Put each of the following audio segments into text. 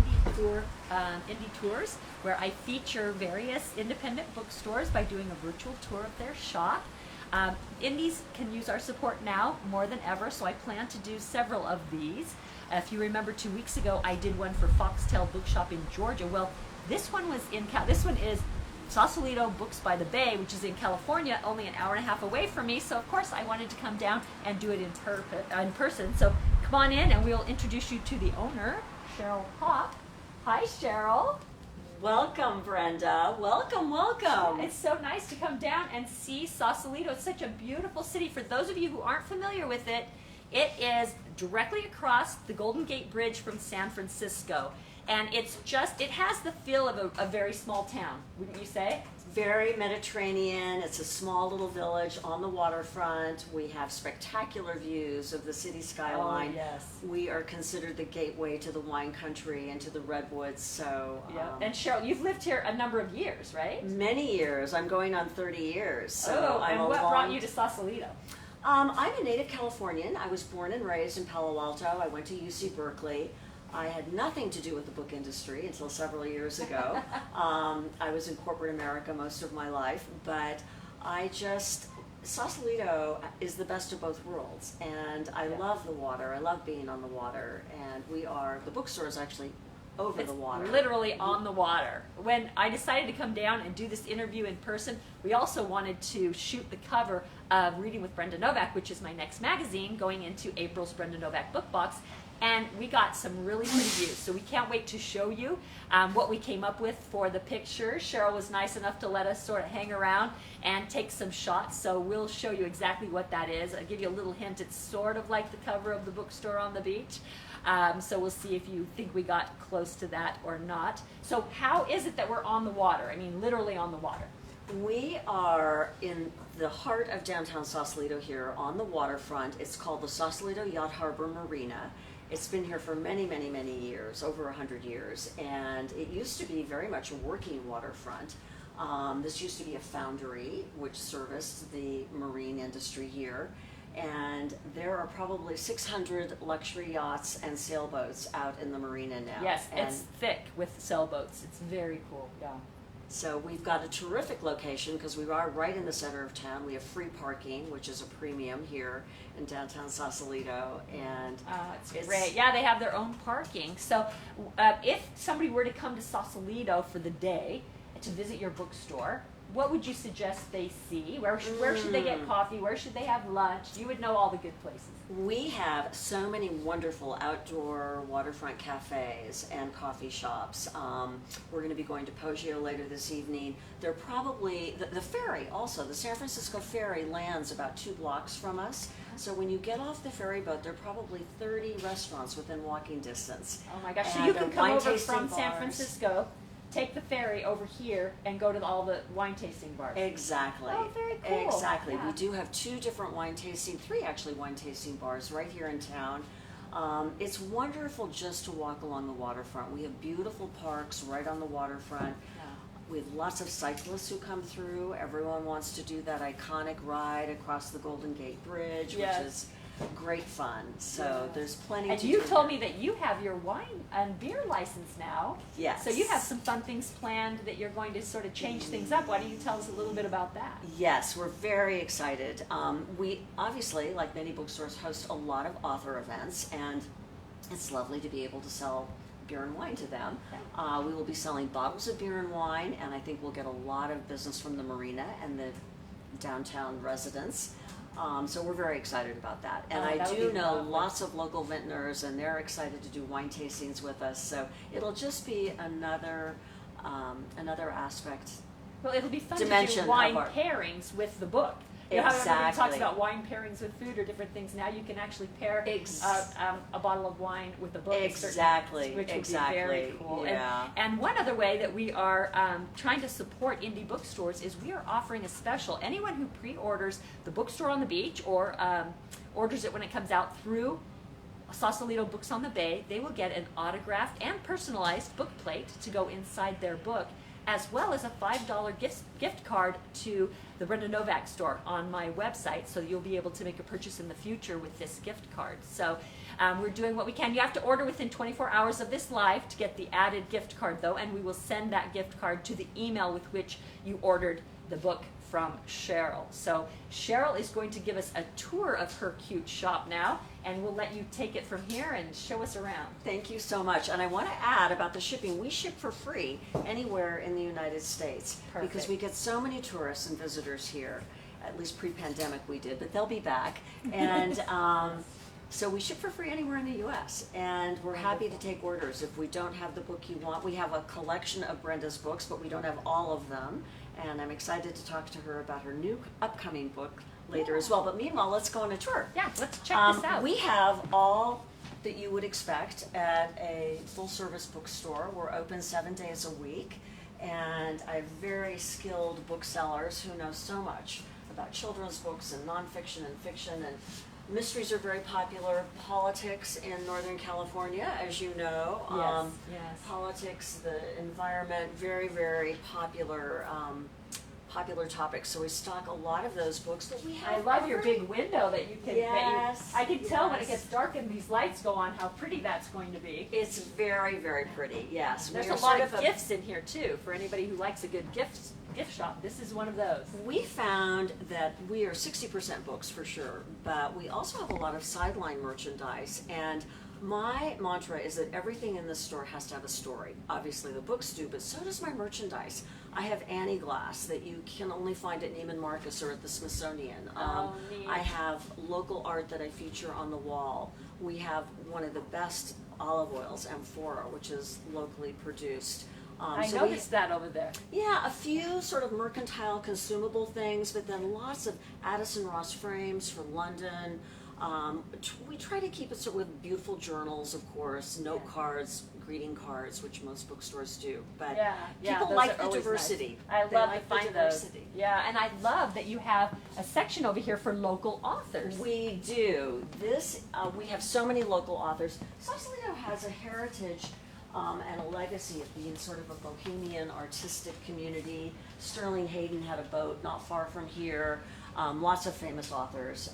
indie tours, where I feature various independent bookstores by doing a virtual tour of their shop. Indies can use our support now more than ever, so I plan to do several of these. If you remember 2 weeks ago, I did one for Foxtel Bookshop in Georgia. Well, this one was this one is Sausalito Books by the Bay, which is in California, only an hour and a half away from me. So of course I wanted to come down and do it in person. So come on in and we'll introduce you to the owner, Cheryl Hawk. Hi, Cheryl. Welcome, Brenda. Welcome, welcome. It's so nice to come down and see Sausalito. It's such a beautiful city. For those of you who aren't familiar with it, it is directly across the Golden Gate Bridge from San Francisco. And it has the feel of a very small town, wouldn't you say? It's very Mediterranean. It's a small little village on the waterfront. We have spectacular views of the city skyline. Oh, yes. We are considered the gateway to the wine country and to the redwoods. So, yeah. And Cheryl, you've lived here a number of years, right? Many years. I'm going on 30 years. So and what brought you to Sausalito? I'm a native Californian. I was born and raised in Palo Alto. I went to UC Berkeley. I had nothing to do with the book industry until several years ago. I was in corporate America most of my life, but Sausalito is the best of both worlds, and I love the water. I love being on the water, and the bookstore is actually over the water. Literally on the water. When I decided to come down and do this interview in person, we also wanted to shoot the cover of Reading with Brenda Novak, which is my next magazine going into April's Brenda Novak book box. And we got some really pretty views, so we can't wait to show you what we came up with for the pictures. Cheryl was nice enough to let us sort of hang around and take some shots, so we'll show you exactly what that is. I'll give you a little hint. It's sort of like the cover of the Bookstore on the Beach, so we'll see if you think we got close to that or not. So how is it that we're on the water? I mean, literally on the water. We are in the heart of downtown Sausalito here on the waterfront. It's called the Sausalito Yacht Harbor Marina. It's been here for many, many, many years, over 100 years, and it used to be very much a working waterfront. This used to be a foundry which serviced the marine industry here, and there are probably 600 luxury yachts and sailboats out in the marina now. Yes, it's thick with sailboats. It's very cool, yeah. So we've got a terrific location because we are right in the center of town. We have free parking, which is a premium here in downtown Sausalito, and it's great. Yeah, they have their own parking. So if somebody were to come to Sausalito for the day to visit your bookstore, what would you suggest they see? Where should they get coffee? Where should they have lunch? You would know all the good places. We have so many wonderful outdoor waterfront cafes and coffee shops. We're going to be going to Poggio later this evening. They're probably, the ferry also, the San Francisco ferry lands about 2 blocks from us. So when you get off the ferry boat, there are probably 30 restaurants within walking distance. Oh my gosh, so you can come over from San Francisco, take the ferry over here and go to all the wine tasting bars. Exactly. Oh, very cool. Exactly. Yeah. We do have 2 different three actually wine tasting bars right here in town. It's wonderful just to walk along the waterfront. We have beautiful parks right on the waterfront. Yeah. We have lots of cyclists who come through. Everyone wants to do that iconic ride across the Golden Gate Bridge, which is great fun. So there's plenty to do. And you told me that you have your wine and beer license now. Yes. So you have some fun things planned that you're going to sort of change things up. Why don't you tell us a little bit about that? Yes, we're very excited. We obviously, like many bookstores, host a lot of author events, and it's lovely to be able to sell beer and wine to them. Okay. We will be selling bottles of beer and wine, and I think we'll get a lot of business from the marina and the downtown residents. So we're very excited about that. And I do know lots of local vintners, and they're excited to do wine tastings with us. So it'll just be another aspect. Well, it'll be fun to do wine pairings with the book. You know how everybody talks about wine pairings with food or different things. Now you can actually pair a bottle of wine with a book. Exactly. Which would be very cool. Yeah. And one other way that we are trying to support indie bookstores is we are offering a special. Anyone who pre-orders the Bookstore on the Beach or orders it when it comes out through Sausalito Books on the Bay, they will get an autographed and personalized book plate to go inside their book. as well as a $5 gift card to the Brenda Novak store on my website. So you'll be able to make a purchase in the future with this gift card. So we're doing what we can. You have to order within 24 hours of this live to get the added gift card, though, and we will send that gift card to the email with which you ordered the book from Cheryl. So Cheryl is going to give us a tour of her cute shop now, and we'll let you take it from here and show us around. Thank you so much. And I want to add about the shipping. We ship for free anywhere in the United States. Perfect. Because we get so many tourists and visitors here. At least pre-pandemic we did, but they'll be back. And so we ship for free anywhere in the U.S. And we're happy to take orders. If we don't have the book you want, we have a collection of Brenda's books, but we don't have all of them. And I'm excited to talk to her about her new upcoming book later as well. But meanwhile, let's go on a tour. Yeah, let's check this out. We have all that you would expect at a full-service bookstore. We're open 7 days a week, and I have very skilled booksellers who know so much about children's books and nonfiction and fiction, and mysteries are very popular. Politics in Northern California, as you know. Yes. Politics, the environment, very, very popular popular topics. So we stock a lot of those books, but we have. I love your big window that you can. Yes, I can tell when it yes. gets dark and these lights go on how pretty that's going to be. It's very, very pretty. Yes, There's we a are lot sort of gifts in here too for anybody who likes a good gift shop. This is one of those. We found that we are 60% books for sure, but we also have a lot of sideline merchandise. And my mantra is that everything in this store has to have a story. Obviously the books do, but so does my merchandise. I have Annie Glass that you can only find at Neiman Marcus or at the Smithsonian. Neat. I have local art that I feature on the wall. We have one of the best olive oils, Amphora, which is locally produced. I so noticed that over there. Yeah, a few sort of mercantile consumable things, but then lots of Addison Ross frames for London. We try to keep it sort of with beautiful journals, of course, note cards, greeting cards, which most bookstores do. But people those like are the always diversity. nice. I They love like to the find diversity. those. Yeah, and I love that you have a section over here for local authors. We do. We have so many local authors. Sausalito has a heritage and a legacy of being sort of a bohemian artistic community. Sterling Hayden had a boat not far from here. Lots of famous authors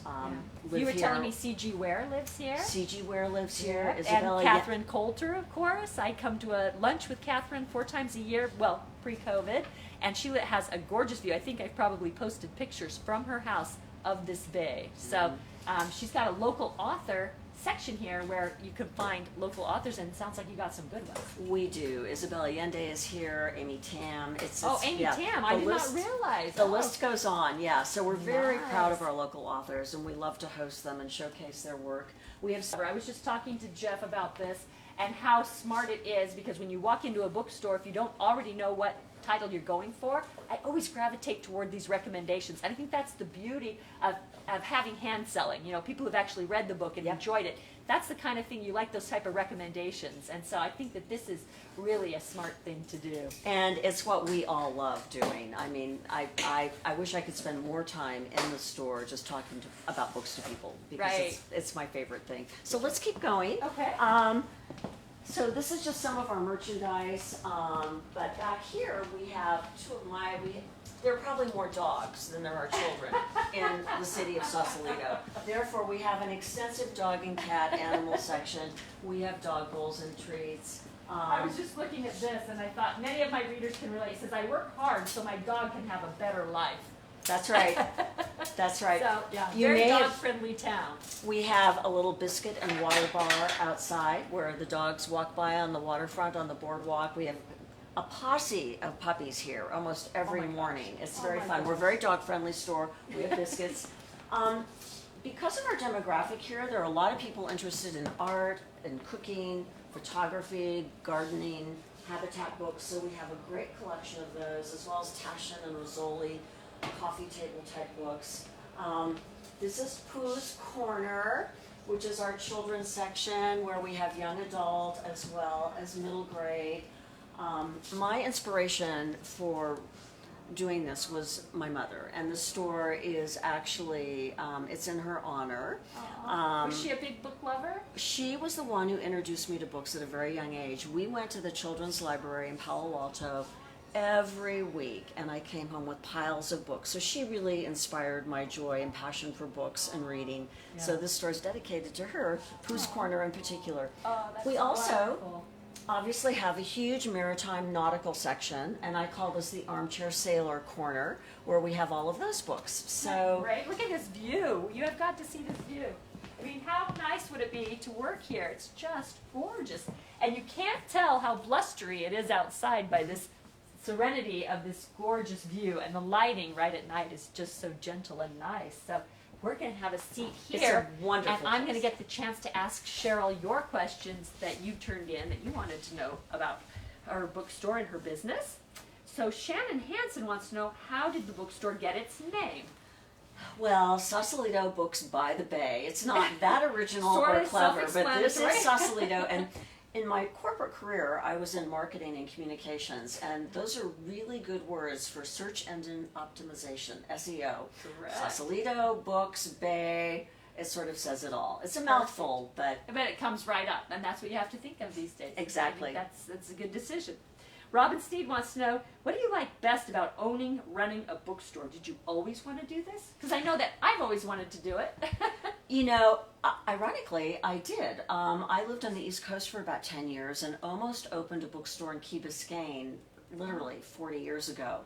live You were here. telling me C.G. Ware lives here? C.G. Ware lives here. And Isabella Catherine Coulter, of course. I come to a lunch with Catherine 4 times a year, well, pre-COVID, and she has a gorgeous view. I think I've probably posted pictures from her house of this bay. So she's got a local author section here where you can find local authors, and it sounds like you got some good ones. We do. Isabella Allende is here. Amy Tam. Amy Tam. I did not realize. The list goes on. Yeah. So we're very proud of Nice. our local authors, and we love to host them and showcase their work. We have. I was just talking to Jeff about this and how smart it is, because when you walk into a bookstore, if you don't already know what title you're going for, I always gravitate toward these recommendations. And I think that's the beauty of having hand selling. You know, people who've actually read the book and enjoyed it. That's the kind of thing you like, those type of recommendations. And so I think that this is really a smart thing to do. And it's what we all love doing. I mean, I wish I could spend more time in the store just talking about books to people, because it's my favorite thing. So let's keep going. Okay. So this is just some of our merchandise, but back here we have there are probably more dogs than there are children in the city of Sausalito. Therefore, we have an extensive dog and cat animal section. We have dog bowls and treats. I was just looking at this and I thought many of my readers can relate. It says, I work hard so my dog can have a better life. That's right. That's right. So, yeah, You very may have- dog-friendly town. We have a little biscuit and water bar outside where the dogs walk by on the waterfront, on the boardwalk. We have a posse of puppies here almost every my gosh. morning. It's Oh very my fun. gosh. We're a very dog-friendly store. We have biscuits. Because of our demographic here, there are a lot of people interested in art and cooking, photography, gardening, habitat books. So we have a great collection of those, as well as Taschen and Rizzoli coffee table type books. This is Pooh's Corner, which is our children's section where we have young adult as well as middle grade. My inspiration for doing this was my mother, and the store is actually, it's in her honor. Was she a big book lover? She was the one who introduced me to books at a very young age. We went to the Children's Library in Palo Alto every week, and I came home with piles of books. So she really inspired my joy and passion for books and reading. Yeah. So this store is dedicated to her, Pooh's Corner in particular. Oh, that's We also wonderful. obviously have a huge maritime nautical section, and I call this the Armchair Sailor Corner, where we have all of those books. So Right, look at this view. You have got to see this view. I mean, how nice would it be to work here? It's just gorgeous. And you can't tell how blustery it is outside by this serenity of this gorgeous view. And the lighting right at night is just so gentle and nice. So we're going to have a seat here. It's a wonderful And I'm going to place. get the chance to ask Cheryl your questions that you turned in that you wanted to know about her bookstore and her business. So Shannon Hansen wants to know, how did the bookstore get its name? Well, Sausalito Books by the Bay. It's not that original Sort or of clever, but this is self-explanatory. Sausalito. And in my corporate career, I was in marketing and communications, and those are really good words for search engine optimization, SEO. Correct. Sausalito Books Bay. It sort of says it all. It's a mouthful, but But it comes right up, and that's what you have to think of these days. Exactly. I think that's a good decision. Robin Steed wants to know, what do you like best about running a bookstore? Did you always want to do this? Because I know that I've always wanted to do it. you know, ironically, I did. I lived on the East Coast for about 10 years and almost opened a bookstore in Key Biscayne, literally 40 years ago.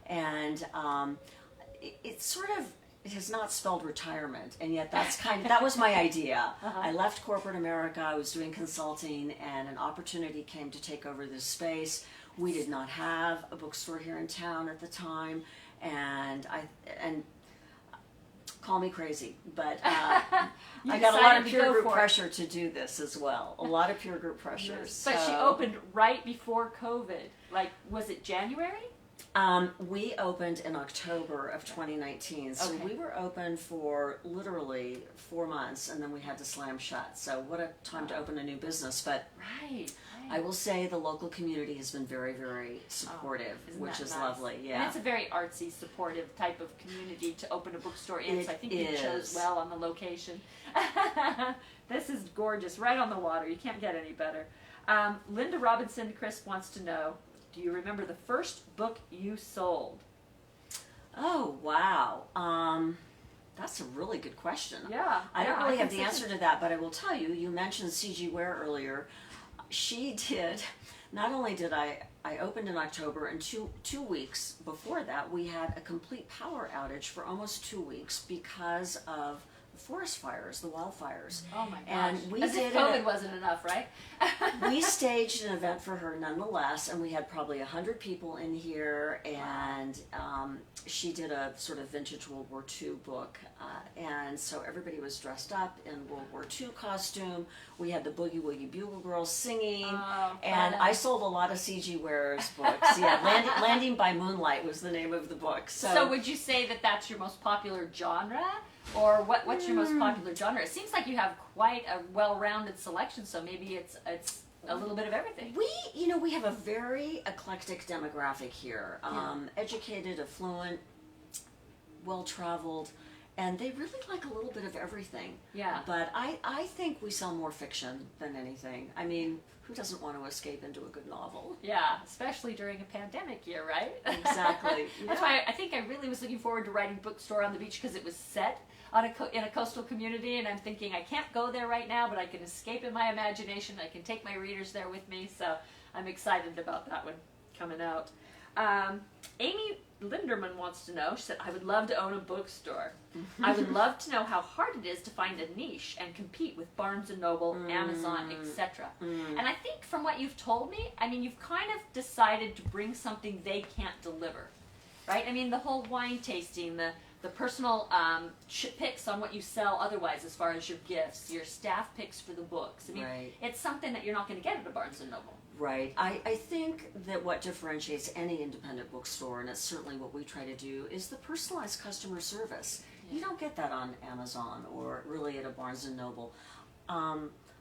And it's sort of, it has not spelled retirement, and yet that was my idea. I left corporate America, I was doing consulting, and an opportunity came to take over this space. We did not have a bookstore here in town at the time, and call me crazy, but I got a lot decided of to peer go group for it. pressure to do this as well. A lot of peer group pressure. But she so- opened right before COVID. Like, was it January? We opened in October of 2019, so Okay. we were open for literally 4 months, and then we had to slam shut. So what a time to open a new business! But Right. I will say the local community has been very, very supportive, Isn't which that is nice? lovely. And Yeah, it's a very artsy, supportive type of community to open a bookstore in, so I think you It chose is. well on the location. This is gorgeous, right on the water. You can't get any better. Linda Robinson Crisp wants to know, do you remember the first book you sold? Oh wow, that's a really good question. Yeah. I don't yeah, really have think the so answer too. to that, but I will tell you. You mentioned CG Ware earlier. She did. Not only did I opened in October, and two weeks before that, we had a complete power outage for almost 2 weeks because of the forest fires, the wildfires. Oh my gosh. And we As did if it- COVID wasn't enough, right? We staged an event for her nonetheless, and we had probably 100 people in here, and she did a sort of vintage World War II book, and so everybody was dressed up in World War II costume. We had the Boogie Woogie Bugle Girls singing, Oh, and fun. I sold a lot of C.G. Ware's books. Yeah, Landing by Moonlight was the name of the book. So would you say that that's your most popular genre? Or what's your most popular genre? It seems like you have quite a well-rounded selection, so maybe it's a little bit of everything. We have a very eclectic demographic here. Educated, affluent, well-traveled, and they really like a little bit of everything. Yeah. But I think we sell more fiction than anything. I mean, who doesn't want to escape into a good novel? Yeah, especially during a pandemic year, right? Exactly. That's why I think I really was looking forward to writing Bookstore on the Beach, because it was set on in a coastal community, and I'm thinking I can't go there right now, but I can escape in my imagination. I can take my readers there with me, so I'm excited about that one coming out. Amy Linderman wants to know, she said, I would love to own a bookstore. I would love to know how hard it is to find a niche and compete with Barnes & Noble, Amazon, etc. And I think from what you've told me, I mean, you've kind of decided to bring something they can't deliver, right? I mean, the whole wine tasting, the personal picks on what you sell otherwise as far as your gifts, your staff picks for the books. I mean, Right. it's something that you're not going to get at a Barnes & Noble. Right. I think that what differentiates any independent bookstore, and it's certainly what we try to do, is the personalized customer service. You don't get that on Amazon or really at a Barnes & Noble.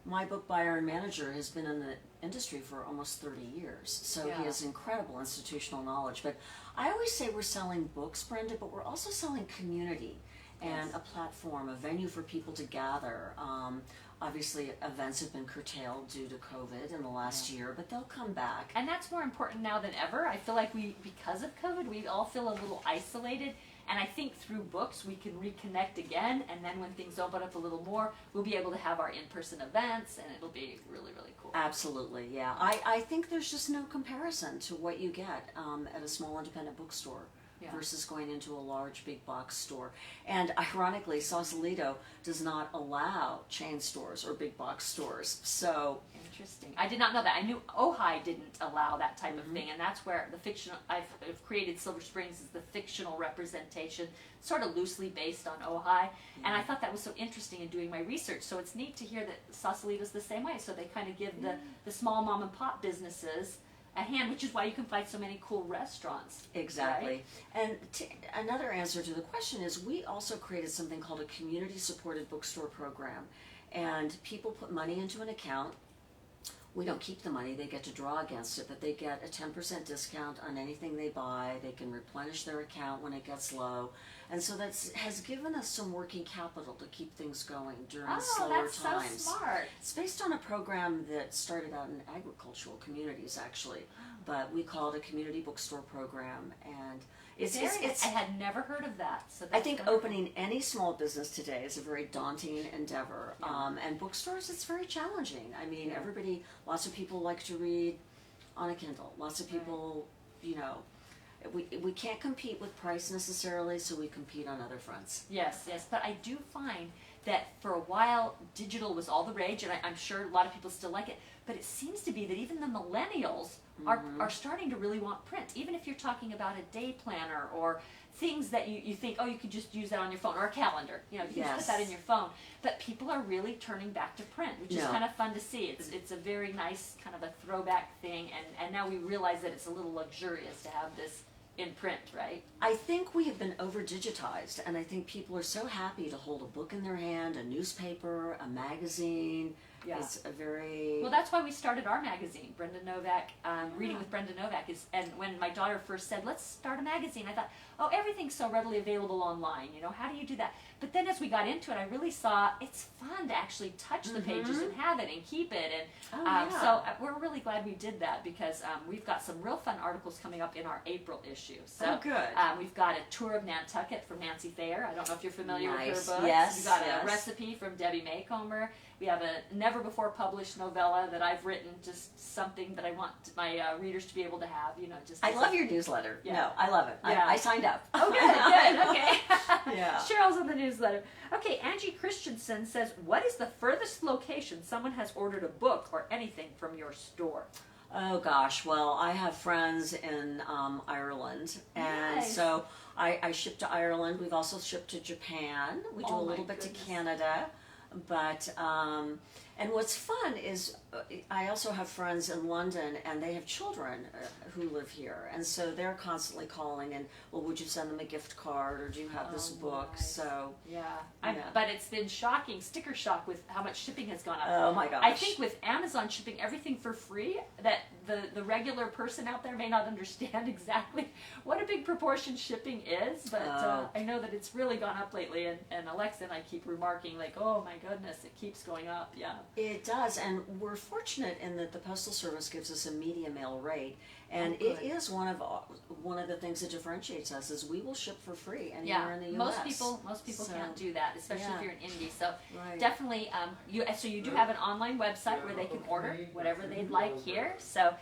My book buyer and manager has been in the industry for almost 30 years, so Yeah. he has incredible institutional knowledge. But I always say we're selling books, Brenda, but we're also selling community. and a platform, a venue for people to gather. Obviously, events have been curtailed due to COVID in the last year, but they'll come back. And that's more important now than ever. I feel like because of COVID, we all feel a little isolated. And I think through books, we can reconnect again. And then when things open up a little more, we'll be able to have our in-person events, and it'll be really, really cool. Absolutely, yeah. I think there's just no comparison to what you get at a small independent bookstore. Yeah. Versus going into a large big box store. And ironically, Sausalito does not allow chain stores or big box stores. So interesting. I did not know that. I knew Ojai didn't allow that type of thing, and that's where the fictional I've created Silver Springs as the fictional representation, sort of loosely based on Ojai. And I thought that was so interesting in doing my research. So it's neat to hear that Sausalito's the same way. So they kind of give the small mom and pop businesses a hand, which is why you can find so many cool restaurants. Exactly. Right? And another answer to the question is we also created something called a community-supported bookstore program. And people put money into an account. We don't keep the money, they get to draw against it, but they get a 10% discount on anything they buy. They can replenish their account when it gets low. And so that has given us some working capital to keep things going during slower that's times. So smart. It's based on a program that started out in agricultural communities, actually, but we call it a community bookstore program. And I had never heard of that. So I think opening any small business today is a very daunting endeavor. Yeah. And bookstores, it's very challenging. I mean, lots of people like to read on a Kindle. Lots of people, we can't compete with price necessarily, so we compete on other fronts. Yes, but I do find that for a while digital was all the rage, and I'm sure a lot of people still like it, but it seems to be that even the millennials are starting to really want print, even if you're talking about a day planner or things that you think, you could just use that on your phone, or a calendar, you can just put that in your phone. But people are really turning back to print, which is kind of fun to see. It's a very nice kind of a throwback thing, and now we realize that it's a little luxurious to have this in print, right? I think we have been over-digitized, and I think people are so happy to hold a book in their hand, a newspaper, a magazine. Yeah. It's a very... Well, that's why we started our magazine, Brenda Novak, Reading with Brenda Novak. And when my daughter first said, let's start a magazine, I thought, everything's so readily available online, how do you do that? But then as we got into it, I really saw it's fun to actually touch the pages and have it and keep it. And so we're really glad we did that, because we've got some real fun articles coming up in our April issue. So good. We've got a tour of Nantucket from Nancy Thayer. I don't know if you're familiar with her books. Yes. We've got a recipe from Debbie Maycomber. We have a never-before-published novella that I've written, just something that I want my readers to be able to have, I love your newsletter. Yeah. No, I love it. Yeah. I signed up. Oh, good, okay. Yeah. Cheryl's on the newsletter. Okay, Angie Christensen says, what is the furthest location someone has ordered a book or anything from your store? Oh, gosh. Well, I have friends in Ireland, and so I ship to Ireland. We've also shipped to Japan. We do a little bit to Canada. But, and what's fun is I also have friends in London, and they have children who live here. And so they're constantly calling and, well, would you send them a gift card, or do you have this book? Nice. So, but it's been shocking, sticker shock, with how much shipping has gone up. Oh my gosh. I think with Amazon shipping everything for free, that the regular person out there may not understand exactly what a big proportion shipping is, but I know that it's really gone up lately, and Alexa and I keep remarking, like, oh my goodness, it keeps going up. It does, and we're fortunate in that the Postal Service gives us a media mail rate, and it is one of the things that differentiates us is we will ship for free anywhere in the U.S. Most people can't do that, especially if you're in Indy. So definitely, you do have an online website where they can order whatever they'd like here. So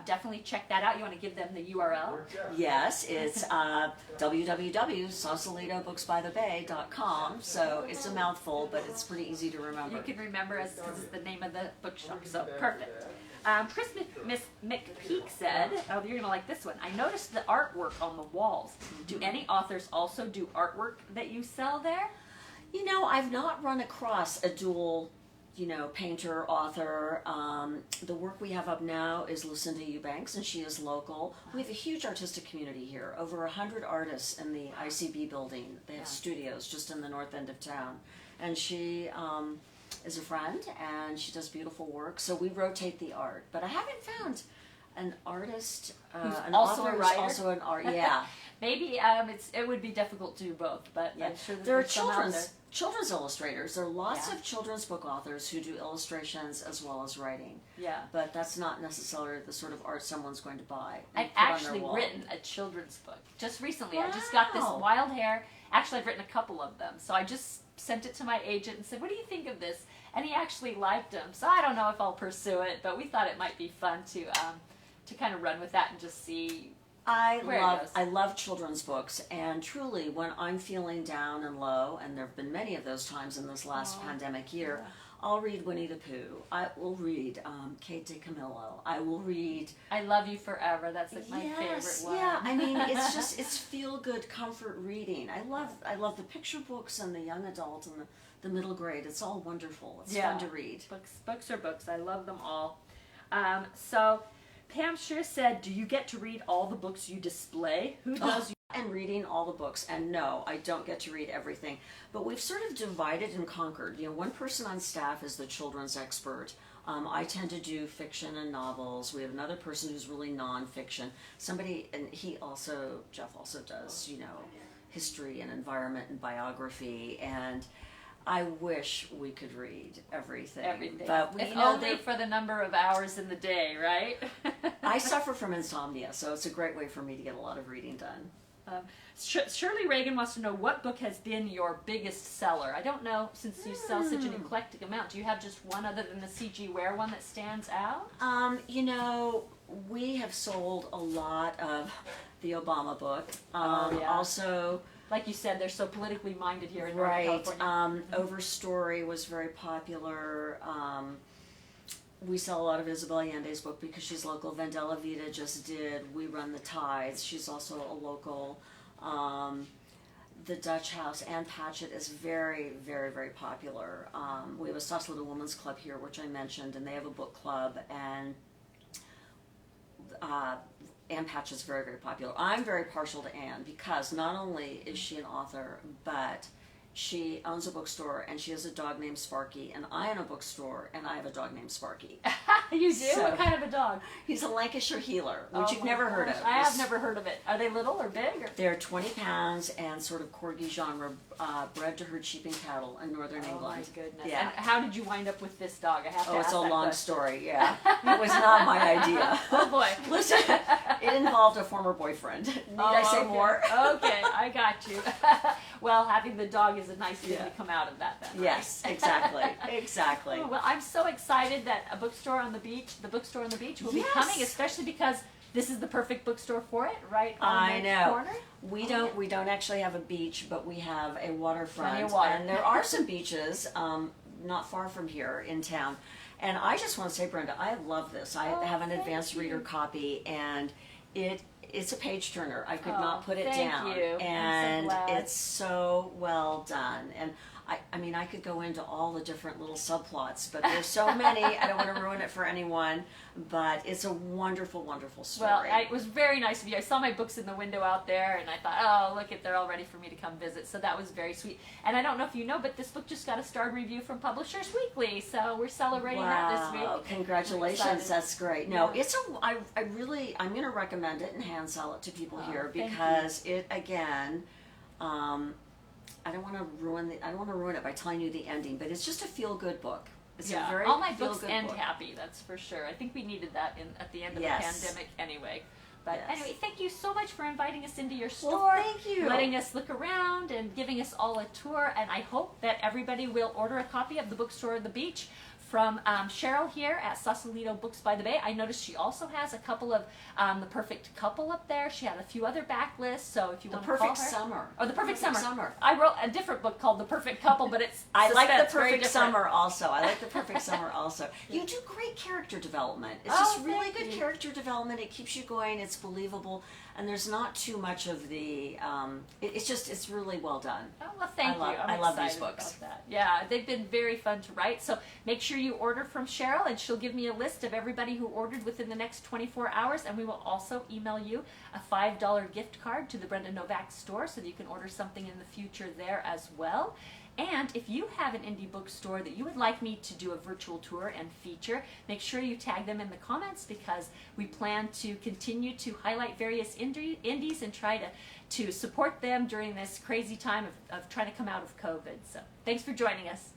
definitely check that out. You want to give them the URL? Yes, it's www.sausalitobooksbythebay.com. So it's a mouthful, but it's pretty easy to remember. You can remember because it's the name of the bookshop. So perfect. Chris McPeak said, you're going to like this one. I noticed the artwork on the walls. Do any authors also do artwork that you sell there? I've not run across a dual, painter, author. The work we have up now is Lucinda Eubanks, and she is local. We have a huge artistic community here, over 100 artists in the ICB building. They have studios just in the north end of town. And she is a friend, and she does beautiful work. So we rotate the art. But I haven't found an artist, an also author a writer? who's also an art. Yeah. maybe it would be difficult to do both, but Yeah. I'm sure that There are there's some out there. children's illustrators. There are lots Yeah. of children's book authors who do illustrations as well as writing. Yeah. But that's not necessarily the sort of art someone's going to buy. I've and put on their actually wall. written a children's book just recently. I just got this Wow. wild hair. Actually, I've written a couple of them. So I just sent it to my agent and said, "What do you think of this?" And he actually liked them. So I don't know if I'll pursue it, but we thought it might be fun to kind of run with that and just see where it goes. I love children's books, and truly, when I'm feeling down and low, and there have been many of those times in this last pandemic year, yeah. I'll read Winnie the Pooh. I will read Kate DiCamillo. I will read. I Love You Forever. That's like my favorite one. Yeah. I mean, it's feel good comfort reading. I love the picture books and the young adult and the middle grade. It's all wonderful. It's fun to read. Books are books. I love them all. So Pam sure said, "Do you get to read all the books you display? Who does?" And reading all the books, and no, I don't get to read everything. But we've sort of divided and conquered. You know, one person on staff is the children's expert. I tend to do fiction and novels. We have another person who's really nonfiction. Somebody, and Jeff also does, you know, history and environment and biography. And I wish we could read everything. But we if know only for the number of hours in the day, right? I suffer from insomnia, so it's a great way for me to get a lot of reading done. Shirley Reagan wants to know, what book has been your biggest seller? I don't know, since you sell such an eclectic amount. Do you have just one other than the C.G. Ware one that stands out? You know, we have sold a lot of the Obama book. Also, like you said, they're so politically minded here in Northern California. Overstory was very popular. We sell a lot of Isabel Allende's book because she's local. Vendela Vida just did We Run the Tides. She's also a local. The Dutch House, Ann Patchett, is very, very, very popular. We have a Sausalito Women's Club here, which I mentioned, and they have a book club, and Ann Patchett's very, very popular. I'm very partial to Ann because not only is she an author, but she owns a bookstore, and she has a dog named Sparky, and I own a bookstore, and I have a dog named Sparky. You do? So, what kind of a dog? He's a Lancashire Heeler, which you've never heard of. I have never heard of it. Are they little or big? Or? They're 20 pounds and sort of corgi genre, bred to herd sheep and cattle in northern England. Oh my goodness. Yeah. And how did you wind up with this dog? I have to ask It's a that long question. story, yeah. It was not my idea. Oh boy. Listen, it involved a former boyfriend. Need I say more? Okay, I got you. Well, having the dog is a nice thing to come out of that then. Right? Yes, exactly. Exactly. Oh, well, I'm so excited that the bookstore on the beach will be coming, especially because this is the perfect bookstore for it, right on the corner. We don't actually have a beach, but we have a waterfront. Plenty of water. And there are some beaches not far from here in town. And I just want to say, Brenda, I love this. I have an advanced reader copy, and it's a page turner. I could not put it down. You. And I'm so glad. it's so well done. And I mean, I could go into all the different little subplots, but there's so many. I don't want to ruin it for anyone, but it's a wonderful, wonderful story. Well, it was very nice of you. I saw my books in the window out there, and I thought, oh, look, they're all ready for me to come visit. So that was very sweet. And I don't know if you know, but this book just got a starred review from Publishers Weekly, so we're celebrating that this week. Wow, congratulations. That's great. No, I'm going to recommend it and hand sell it to people here because it, again, I don't want to ruin it by telling you the ending, but it's just a feel-good book. It's a very all my books feel-good end book. happy, that's for sure. I think we needed that at the end of the pandemic anyway. But anyway, thank you so much for inviting us into your store, Well, thank you. letting us look around and giving us all a tour. And I hope that everybody will order a copy of The Bookstore on the Beach from Cheryl here at Sausalito Books by the Bay. I noticed she also has a couple of The Perfect Couple up there. She had a few other backlists, so if you want to call her. The Perfect Summer. I wrote a different book called The Perfect Couple, but it's I like The very Perfect different. Summer also. I like The Perfect Summer also. You do great character development. It's just really good character development. It keeps you going. It's believable. And there's not too much of the, it's really well done. Oh, well, thank you. I love these books. About that. Yeah, they've been very fun to write. So make sure you order from Cheryl, and she'll give me a list of everybody who ordered within the next 24 hours. And we will also email you a $5 gift card to the Brenda Novak store so that you can order something in the future there as well. And if you have an indie bookstore that you would like me to do a virtual tour and feature, make sure you tag them in the comments, because we plan to continue to highlight various indies and try to support them during this crazy time of trying to come out of COVID. So thanks for joining us.